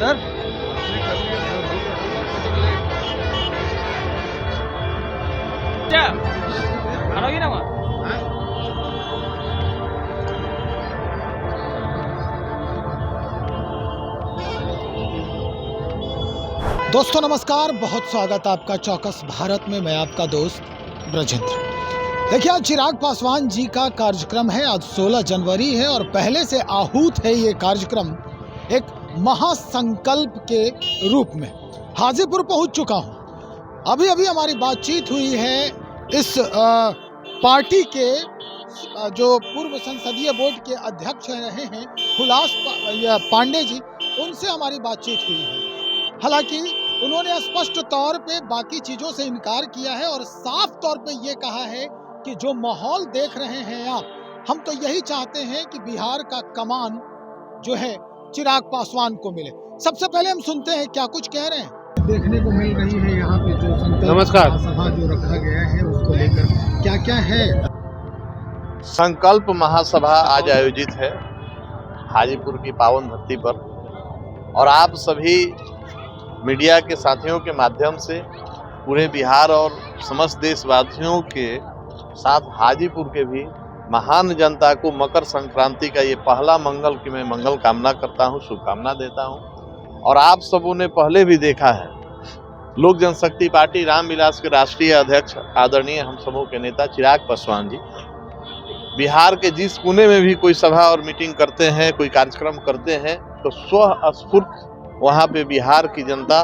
Sir दोस्तों नमस्कार, बहुत स्वागत आपका चौकस भारत में। मैं आपका दोस्त ब्रजेंद्र। देखिए, आज चिराग पासवान जी का कार्यक्रम है। आज 16 जनवरी है और पहले से आहूत है ये कार्यक्रम एक महासंकल्प के रूप में। हाजीपुर पहुंच चुका हूं। अभी अभी हमारी बातचीत हुई है इस पार्टी के जो पूर्व संसदीय बोर्ड के अध्यक्ष रहे हैं हुलास पांडे जी, उनसे हमारी बातचीत हुई है। हालांकि उन्होंने स्पष्ट तौर पे बाकी चीजों से इनकार किया है और साफ तौर पे ये कहा है कि जो माहौल देख रहे हैं आप, हम तो यही चाहते हैं कि बिहार का कमान जो है चिराग पासवान को मिले। सबसे पहले हम सुनते हैं क्या कुछ कह रहे हैं। देखने को मिल रही है यहाँ पे जो संकल्प सभा जो रखा गया है उसको लेकर क्या क्या है। संकल्प महासभा आज आयोजित है हाजीपुर की पावन धरती पर, और आप सभी मीडिया के साथियों के माध्यम से पूरे बिहार और समस्त देशवासियों के साथ हाजीपुर के भी महान जनता को मकर संक्रांति का ये पहला मंगल की मैं मंगल कामना करता हूँ, शुभकामना देता हूँ। और आप सबों ने पहले भी देखा है, लोक जनशक्ति पार्टी रामविलास के राष्ट्रीय अध्यक्ष आदरणीय हम समूह के नेता चिराग पासवान जी बिहार के जिस कोने में भी कोई सभा और मीटिंग करते हैं, कोई कार्यक्रम करते हैं, तो स्वस्फूर्त वहाँ पे बिहार की जनता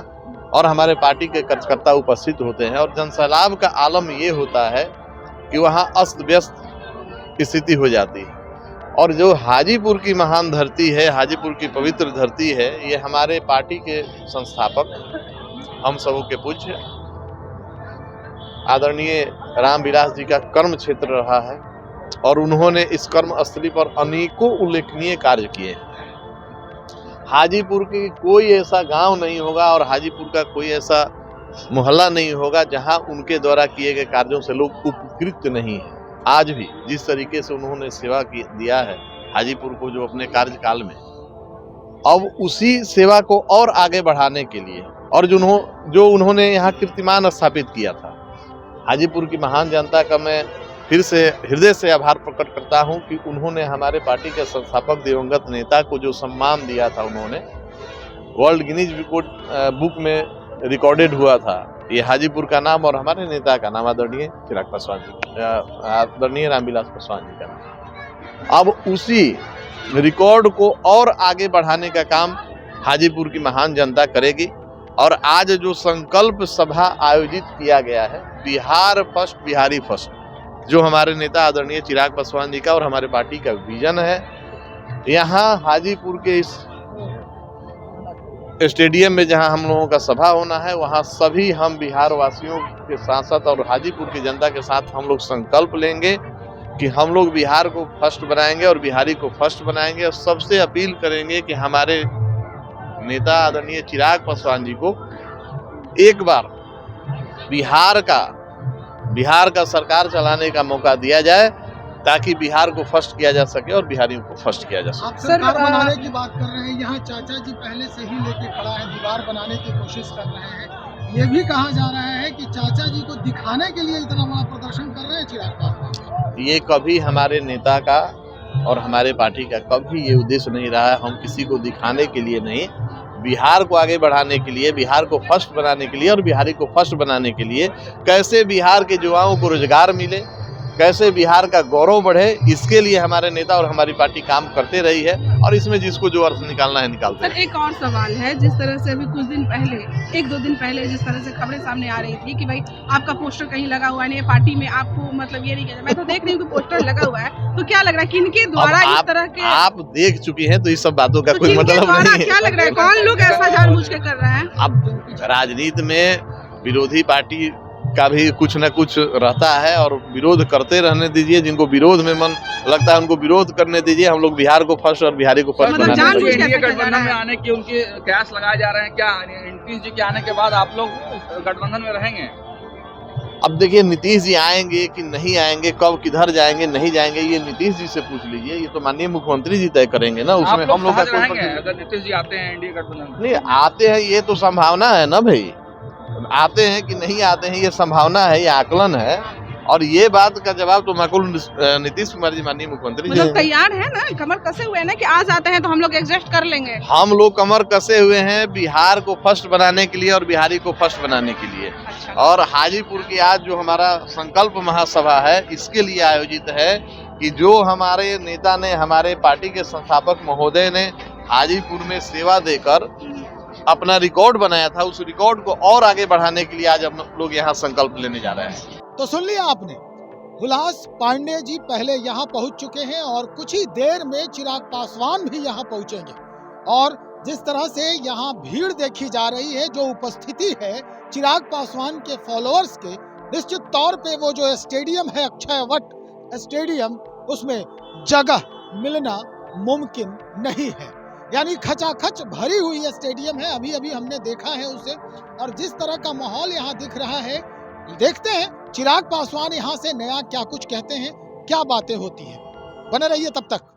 और हमारे पार्टी के कार्यकर्ता उपस्थित होते हैं। और जनसैलाब का आलम ये होता है कि वहाँ अस्त व्यस्त स्थिति हो जाती है। और जो हाजीपुर की महान धरती है, हाजीपुर की पवित्र धरती है, ये हमारे पार्टी के संस्थापक हम सबों के पूज्य आदरणीय रामविलास जी का कर्म क्षेत्र रहा है और उन्होंने इस कर्म स्थली पर अनेकों उल्लेखनीय कार्य किए हैं। हाजीपुर की कोई ऐसा गांव नहीं होगा और हाजीपुर का कोई ऐसा मोहल्ला नहीं होगा जहां उनके द्वारा किए गए कार्यों से लोग उपकृत नहीं है। आज भी जिस तरीके से उन्होंने सेवा दिया है हाजीपुर को जो अपने कार्यकाल में, अब उसी सेवा को और आगे बढ़ाने के लिए और जो उन्होंने यहाँ कीर्तिमान स्थापित किया था, हाजीपुर की महान जनता का मैं फिर से हृदय से आभार प्रकट करता हूं कि उन्होंने हमारे पार्टी के संस्थापक दिवंगत नेता को जो सम्मान दिया था, उन्होंने वर्ल्ड गिनीज बुक में रिकॉर्डेड हुआ था ये हाजीपुर का नाम और हमारे नेता का नाम आदरणीय चिराग पासवान जी, आदरणीय रामविलास पासवान जी का नाम। अब उसी रिकॉर्ड को और आगे बढ़ाने का काम हाजीपुर की महान जनता करेगी। और आज जो संकल्प सभा आयोजित किया गया है, बिहार फर्स्ट बिहारी फर्स्ट, जो हमारे नेता आदरणीय चिराग पासवान जी का और हमारे पार्टी का विजन है, यहाँ हाजीपुर के इस स्टेडियम में जहाँ हम लोगों का सभा होना है, वहाँ सभी हम बिहार वासियों के साथ साथ और हाजीपुर की जनता के साथ हम लोग संकल्प लेंगे कि हम लोग बिहार को फर्स्ट बनाएंगे और बिहारी को फर्स्ट बनाएंगे। और सबसे अपील करेंगे कि हमारे नेता आदरणीय चिराग पासवान जी को एक बार बिहार का सरकार चलाने का मौका दिया जाए ताकि बिहार को फर्स्ट किया जा सके और बिहारियों को फर्स्ट किया जा सके। आप सरकार बनाने की बात कर रहे हैं, यहाँ चाचा जी पहले से ही लेके खड़ा है, दीवार बनाने की कोशिश कर रहे हैं। ये भी कहा जा रहा है कि चाचा जी को दिखाने के लिए इतना बड़ा प्रदर्शन कर रहे हैं चिराग पासवान। ये कभी हमारे नेता का और हमारे पार्टी का कभी ये उद्देश्य नहीं रहा है। हम किसी को दिखाने के लिए नहीं, बिहार को आगे बढ़ाने के लिए, बिहार को फर्स्ट बनाने के लिए और बिहारी को फर्स्ट बनाने के लिए, कैसे बिहार के युवाओं को रोजगार मिले, कैसे बिहार का गौरव बढ़े, इसके लिए हमारे नेता और हमारी पार्टी काम करते रही है और इसमें जिसको जो अर्थ निकालना है निकालते हैं। सर, एक और सवाल है, जिस तरह से अभी कुछ दिन पहले, 1-2 दिन पहले जिस तरह से खबरें सामने आ रही थी कि भाई आपका पोस्टर कहीं लगा हुआ है, पार्टी में आपको मतलब ये नहीं कहता, मैं तो देख रही हूँ कि पोस्टर लगा हुआ है, तो क्या लग रहा है कि इनके द्वारा इस तरह के आप देख चुकी हैं तो इस सब बातों का कोई मतलब नहीं है। क्या लग रहा है, कौन लोग ऐसा जानबूझ के कर रहे हैं? अब राजनीति में विरोधी पार्टी का भी कुछ न कुछ रहता है और विरोध करते रहने दीजिए। जिनको विरोध में मन लगता है उनको विरोध करने दीजिए। हम लोग बिहार को फर्स्ट और बिहारी को फर्स्ट बनाने गठबंधन में आने के उनके कयास लगाए जा रहे हैं। क्या नीतीश जी के आने के बाद आप लोग गठबंधन में रहेंगे? अब देखिए नीतीश जी आएंगे कि नहीं आएंगे, कब किधर जाएंगे नहीं जाएंगे, ये नीतीश जी से पूछ लीजिए। ये तो माननीय मुख्यमंत्री जी तय करेंगे ना, उसमें हम लोग का कोई रहेंगे प्रतिनिधि- अगर नीतीश जी आते हैं एनडीए गठबंधन नहीं आते हैं, ये तो संभावना है ना भाई, आते हैं कि नहीं आते हैं ये संभावना है, ये आकलन है। और ये बात का जवाब तो माकुल नीतीश कुमार जी माननीय मुख्यमंत्री जी मतलब देंगे। तैयार है ना, कमर कसे हुए हैं ना कि आज आते हैं तो हम लोग एडजस्ट कर लेंगे। हम लोग कमर कसे हुए हैं बिहार को फर्स्ट बनाने के लिए और बिहारी को फर्स्ट बनाने के लिए। अच्छा। और हाजीपुर की आज जो हमारा संकल्प महासभा है, इसके लिए आयोजित है कि जो हमारे नेता ने, हमारे पार्टी के संस्थापक महोदय ने हाजीपुर में सेवा देकर अपना रिकॉर्ड बनाया था, उस रिकॉर्ड को और आगे बढ़ाने के लिए आज हम लोग यहाँ संकल्प लेने जा रहे हैं। तो सुन लिया आपने, हुलास पांडे जी पहले यहाँ पहुंच चुके हैं और कुछ ही देर में चिराग पासवान भी यहाँ पहुंचेंगे। और जिस तरह से यहाँ भीड़ देखी जा रही है, जो उपस्थिति है चिराग पासवान के फॉलोअर्स के, निश्चित तौर पे वो जो स्टेडियम है अक्षयवट स्टेडियम, उसमें जगह मिलना मुमकिन नहीं है। यानी खचाखच भरी हुई ये स्टेडियम है, अभी अभी हमने देखा है उसे। और जिस तरह का माहौल यहाँ दिख रहा है, देखते हैं चिराग पासवान यहाँ से नया क्या कुछ कहते हैं, क्या बातें होती हैं। बने रहिए तब तक।